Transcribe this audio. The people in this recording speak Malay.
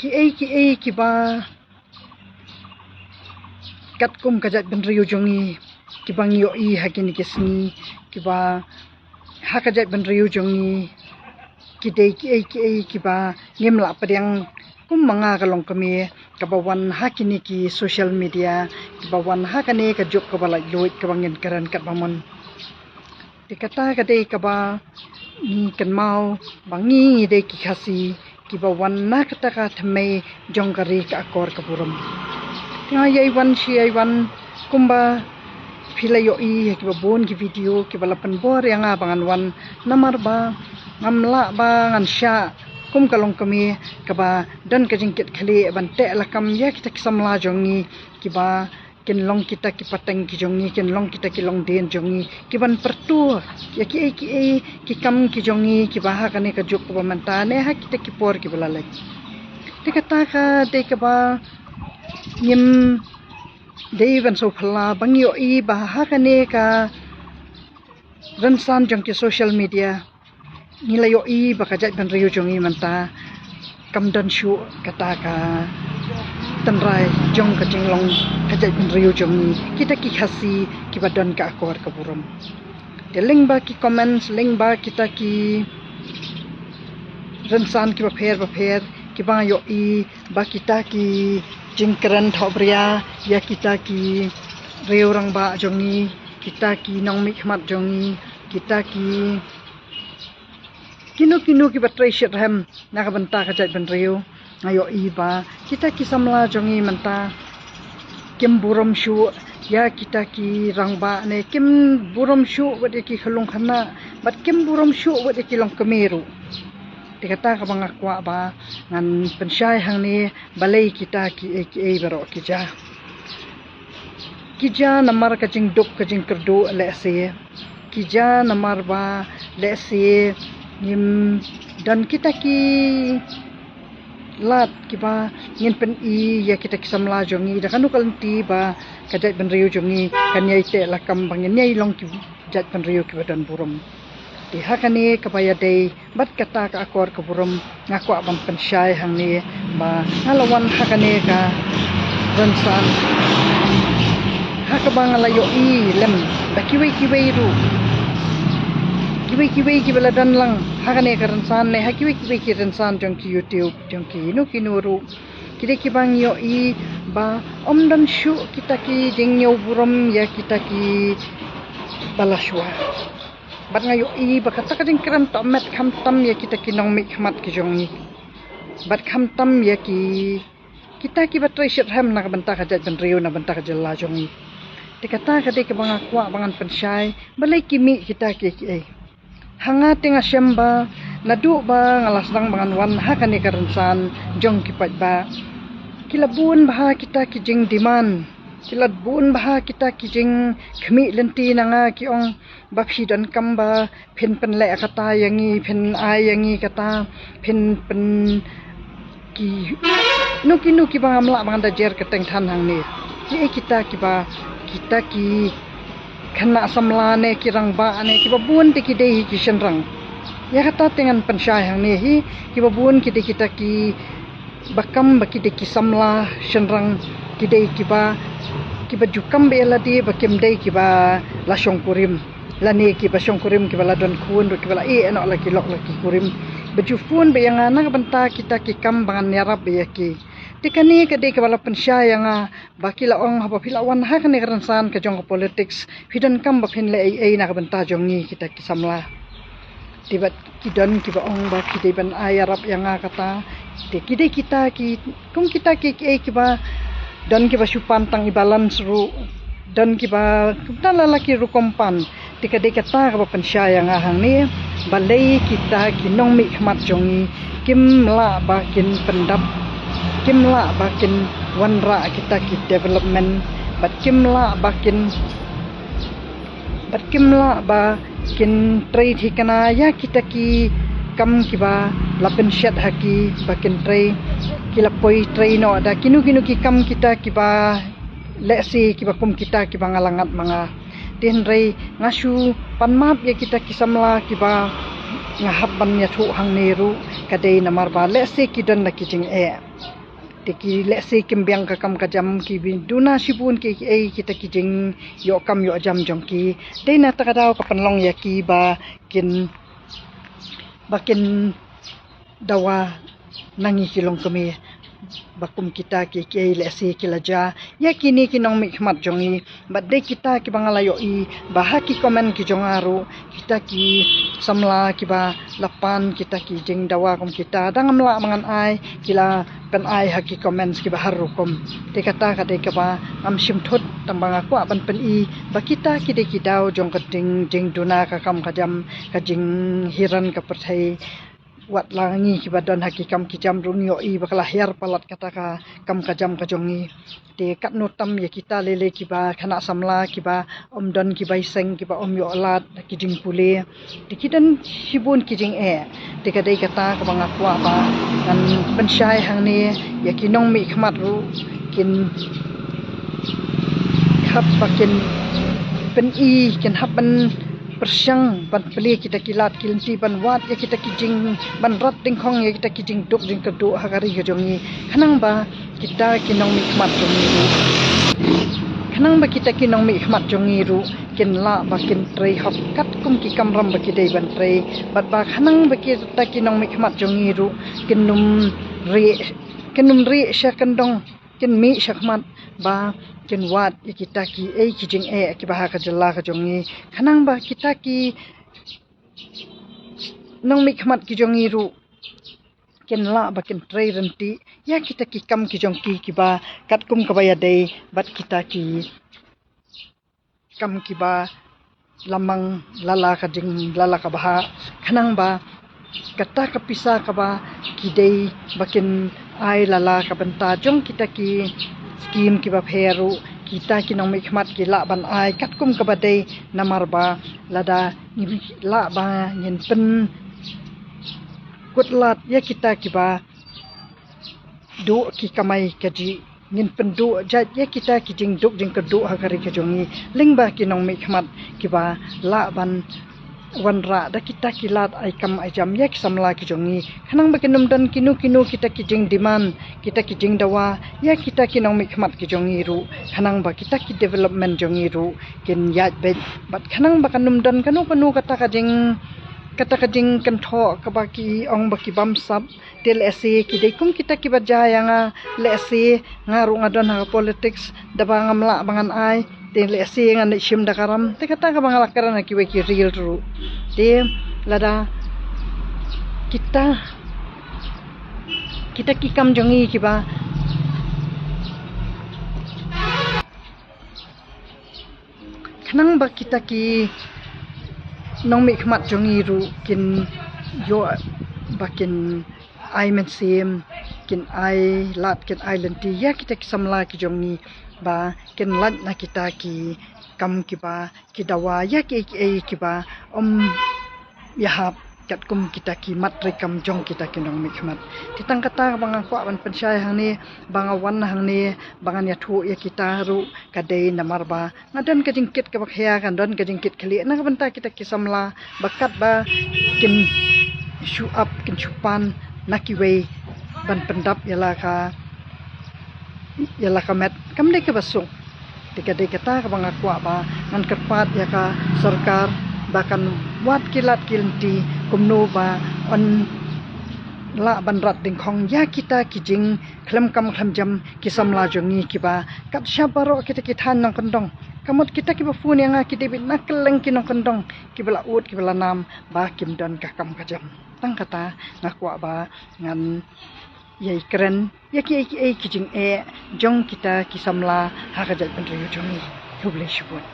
ki ba kat kum kajat ben riu jongi ki bang yo I hakini kisni ki ba ha kajat ben riu jongi ki dei ki ba ngem la padang kum manga kalong kami kabawan hakini ki social media kabawan hakane ka jok kabala loit kabangin karan kat bamon dikata kadai kaba ni kan mau bangi dei ki khasi ki bawan na kata ka thmei jongkari ka akor kaburum tinga yai wan kumba philayo I ki babon ki video ki balapan bor yang abangan wan namar ba ngamla ba ngan sha kum kalong kami kaba dan kajingkit khali ban te lakam ya kita kisamla jongi kiba ken long kita ki pateng ki jongi ken long kita ki long den jongi kiban pertu ya ki kam ki jongi ki baha kane ka juk ba mantane ha kita ki por ki balalek dikata ka de ka ba nyim dei ban so phla bangyo I baha kane ka ransan jong ki social media nilayo I bakajat ban riu jongi manta kamdan shu kata ka tanrai jong ka jinglong kajat ban riu jongi kita ki khasi ki badan ka akor kaburum de link ba ki comments link ba kita ki ransan ki ba pher ki ba yo I ba kita ki jingkran thobria ya kita ki riu rang ba jongi kita ki nong mikmat jongi kita ki kinu ki batrai shirham na kabanta kajat ban riu ngayo I ba kita ki samla jongi manta kim buram shu ya kita ki rangba ne kim buram shu wad ki khalung khana bat kim buram shu wad ki long kemeru dikata ka bang akwa ba ngan pensyai hang ni balai kita ki baro kija namar kajing duk kajing kerdu le se kija namar ba le se nim dan kita ki lat ki ba ngin pen I ya kita ki samla jongi da kanu kalenti ba kajat ban riu jongi kanyai te lakam bangin nyai long ki jat ban riu ki badan burum di hakane kapaya dei bat kata ka akor ka burum ngako abang pensyai hang ni ba ngalawan hakane ka ransan hakabang layo I lem ba kiwei ru kiwi ki baladan lang hakane karansan ne hakiwi ki ransan jong ki YouTube jong ki nuru kide ki bang yo I ba omdan shu kita ki jengyo buram ya kita ki balaswa bat ngayo I ba kata ka jeng kram tomat kham tam ya kita ki nong mik khmat ki jongi bat kham tam ya ki kita ki batrai shirham na banta ka jat ban riu na banta ka jalla jongi dikata ka de ka bang akwa bangan pensyai balai kimi kita ki hanga tinga syamba nadu ba ngalasdang bangan wan hakane karansan jong kipat ba kilabun bah kita kijing diman kilabun bah kita kijing khmi lenti nanga kiong baphi dan kamba phin le kata yangi phin yangi kata phin ki nuki ba amla bangan da jer keteng than hang ni kita ki kena samlane kirang ba ane ki babun ki dei ki senrang ya kata dengan pensyai hang ni hi ki babun ki kita ki bakam baki de ki samla senrang ki dei ki ba jukam be ladi bakim dei ki ba la syongkurim lani ki ba syongkurim ki ba ladon kun ki ba eno laki lok laki kurim bejufun be yang ana benta kita ki kam bangan yarab be ki tikani ka de ka bala pensyai yang baki la ong haba philawan ha kane karansan ka jong politics hidan kam ba phin le ai na ka benta jongi kita ki samla tibat kidan ki ba ong ba ki de ban ayarap yang kata de kide kita ki kung kita ki ba dan ki ba supantang ibalan seru dan ki ba kumta lalaki rukompan tika de kata ka ba pensyai yang hang ni balai kita ki nong mi khmat jongi kim la ba kin pendap kimla bakin wanra kita ki development bat kimla bakin trade hikana ya kita ki kam kiba lapen shat haki bakin trade kilapoi trade no ada kinu ki kam kita kiba lesi kiba kum kita kiba ngalangat manga tin rei ngasu panmap ya kita kisamla kiba ngahab ban ya thu hang neru kadai namar ba lesi kidan la kijing teki lesi kimbiang kakam kajam ki duna sibun ki kita ki jing yo kam yo jam jong ki dei na takadaw kapanlong ya ki ba kin bakin dawa nangi kilong kami bakum kita ki lesi kilaja ya kini kinong mikmat jongi badde kita ki bangalayo i bahaki komen ki jongaru kita ki samla ki ba lapan kita ki jing dawa kum kita dangamla mangan ai kila pen ai haki komen ki baharukum te kata kade ka ba am simthut tambang aku aban pen i ba kita ki de ki daw jong kading jing duna ka kam kajam ka jing hiran ka perthai wat langi ki badan hakikam ki jam runyo i bakala her palat kata ka kam kajam kajongi te kat notam ya kita lele ki ba khana samla ki ba omdon ki bai seng ki ba om yo alat ki jing pule te kidan sibun ki jing te ka dei kata ka bang aku ba kan pensyai hang ni ya kinong mi khmat ru kin khap bakin pen i kin hap ban persyang ban peli kita kilat kilinti ban wat ya kita kijing ban rat dingkhong ya kita kijing duk jing keduk hakari jongi khanang ba kita kinong mikmat jongi ru khanang ba kita kinong mikmat jongi ru kin la ba kin trei hop kat kum ki kamram ba kidei ban trei bat ba khanang ba kita kinong mikmat jongi ru kinum ri sha kendong kin mi syakmat ba kin wat kita ki kijing ki bah ka jalla ka jongi khanang ba kita ki nong mikmat ki jongi ru kin la ba kin trei renti ya kita ki kam ki jong ki ba kat kum ka baya dei bat kita ki kam ki ba lamang lala ka jing lala ka bah khanang ba kata ka pisa ka ba ki dei bakin ai lala ka banta jong kita ki skim ki ba pheru kita kinong mikmat ki la ban ai kat kum ka badai namar ba lada la ba yin pen kutlat ya kita ki ba do ki kamai kaji yin pen do jat ya kita ki jing duk jing kedu hakari ka jongi lingba kinong mikmat ki ba la ban wanra da kita kilat ai kam ai jam yak samla ki jongi khanang ba kinum dan kinu kita ki jing demand kita ki jing dawa ya kita kinong mikmat ki jongi ru khanang ba kita ki development jongi ru kin yat bet bat khanang ba kanum dan kanu kata ka jing kan tho ka ba ki ong ba ki bam sap tel ese ki dei kum kita ki bajaya nga le ese ngaru ngadon ha politics da ba ngamla bangan ai te le ese nga ni shim da karam te kata ka bangala karana ki we ki real ru te lada kita ki kam jongi ki ba khanang ba kita ki nong mikmat jongi ru kin yo bakin ai men sim kin ai lat kin island ti ya kita ki samla ki jongi ba kin lat na kita ki kam ki ba ki dawa ya ki ba yahap kat kum kita ki matre kam jong kita ki nong mikmat titang kata bang ko ban pensyai hang ni bang awan hang ni bang ya thu ya kita ru kadai namar ba ngadan ka jingkit ka bakhya kan don ka jingkit khali na banta kita ki samla bakat ba kin show up kin chupan nakiwe ban pendap yala ka met kam de ka basung dikade kata ka bang ko ba ngan kerpat ya ka sarkar bahkan wat kilat kilinti kumno ba on la banrat dingkhong ya kita kijing khlem kam khlem jam kisamla jongi kiba kat syabaro kita kithan nang kondong kamot kita kiba fun yang ki debit nakeleng kinong kondong kibala ut kibala nam ba kim don ka kam kajam tang kata ngakwa ba ngan yai keren ya ki kijing jong kita kisamla ha kajat penriyo jongi huble shubun